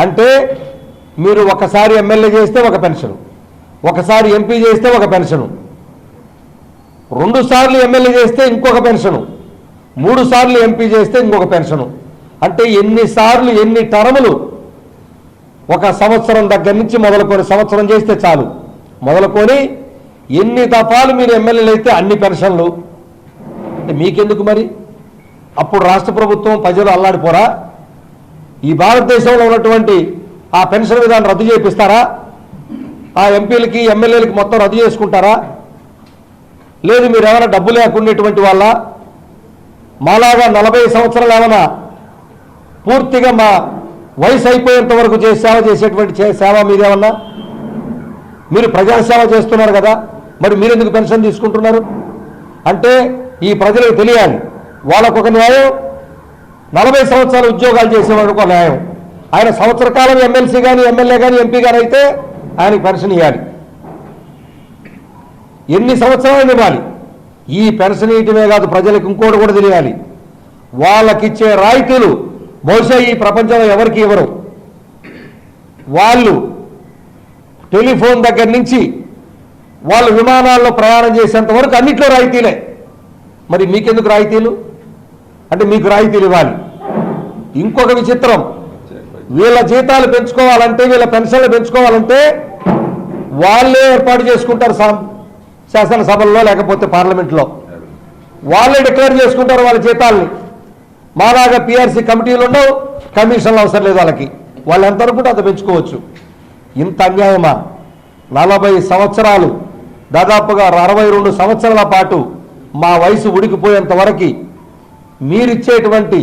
అంటే మీరు ఒకసారి ఎమ్మెల్యే చేస్తే ఒక పెన్షన్, ఒకసారి ఎంపీ చేస్తే ఒక పెన్షను, 2 సార్లు ఎమ్మెల్యే చేస్తే ఇంకొక పెన్షను, 3 సార్లు ఎంపీ చేస్తే ఇంకొక పెన్షను. అంటే ఎన్నిసార్లు ఎన్ని టర్ములు, ఒక సంవత్సరం దగ్గర నుంచి మొదలుకొని, సంవత్సరం చేస్తే చాలు మొదలుకొని ఎన్ని దఫాలు మీరు ఎమ్మెల్యేలు అయితే అన్ని పెన్షన్లు. అంటే మీకెందుకు మరి? అప్పుడు రాష్ట్ర ప్రభుత్వం ప్రజలు అల్లాడిపోరా? ఈ భారతదేశంలో ఉన్నటువంటి ఆ పెన్షన్ విధానం రద్దు చేపిస్తారా? ఆ ఎంపీలకి ఎమ్మెల్యేలకి మొత్తం రద్దు చేసుకుంటారా? లేదు మీరు ఏమైనా డబ్బు లేకునేటువంటి వాళ్ళ, మాలాగా 40 సంవత్సరాలు ఏమైనా పూర్తిగా మా వయసు అయిపోయేంత వరకు సేవ చేసేటువంటి సేవ మీరేమన్నా? మీరు ప్రజాసేవ చేస్తున్నారు కదా, మరి మీరెందుకు పెన్షన్ తీసుకుంటున్నారు? అంటే ఈ ప్రజలకు తెలియాలి, వాళ్ళకొక న్యాయం, 40 సంవత్సరాలు ఉద్యోగాలు చేసేవాడికి ఒక న్యాయం. ఆయన సంవత్సర కాలం ఎమ్మెల్సీ కానీ ఎమ్మెల్యే కానీ ఎంపీ కానీ అయితే ఆయనకి పెన్షన్ ఇవ్వాలి. ఎన్ని సంవత్సరాలు ఇవ్వాలి? ఈ పెన్షన్ ఇవ్వటమే కాదు, ప్రజలకు ఇంకోటి కూడా తెలియాలి, వాళ్ళకిచ్చే రాయితీలు బహుశా ఈ ప్రపంచంలో ఎవరికి ఇవ్వరు. వాళ్ళు టెలిఫోన్ దగ్గర నుంచి వాళ్ళు విమానాల్లో ప్రయాణం చేసేంత వరకు అన్నిట్లో రాయితీలే. మరి మీకెందుకు రాయితీలు? అంటే మీకు రాయితీలు ఇవ్వాలి. ఇంకొక విచిత్రం, వీళ్ళ జీతాలు పెంచుకోవాలంటే, వీళ్ళ పెన్షన్లు పెంచుకోవాలంటే వాళ్ళే ఏర్పాటు చేసుకుంటారు, శాసనసభల్లో లేకపోతే పార్లమెంట్లో వాళ్ళే డిక్లేర్ చేసుకుంటారు వాళ్ళ జీతాలని. మాలాగా పిఆర్సీ కమిటీలు ఉండవు, కమిషన్లు అవసరం లేదు వాళ్ళకి, వాళ్ళు ఎంత అనుకుంటే అంత పెంచుకోవచ్చు. ఇంత అన్యాయమా? 40 సంవత్సరాలు, దాదాపుగా 62 సంవత్సరాల పాటు మా వయసు ఉడికిపోయేంత వరకు మీరిచ్చేటువంటి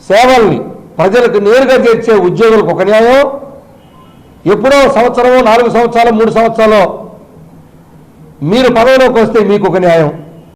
సేవల్ని ప్రజలకు నేరుగా చేర్చే ఉద్యోగులకు ఒక న్యాయం, ఎప్పుడో సంవత్సరమో 4 సంవత్సరాలు 3 సంవత్సరాలు మీరు పదవిలోకి వస్తే మీకు ఒక న్యాయం.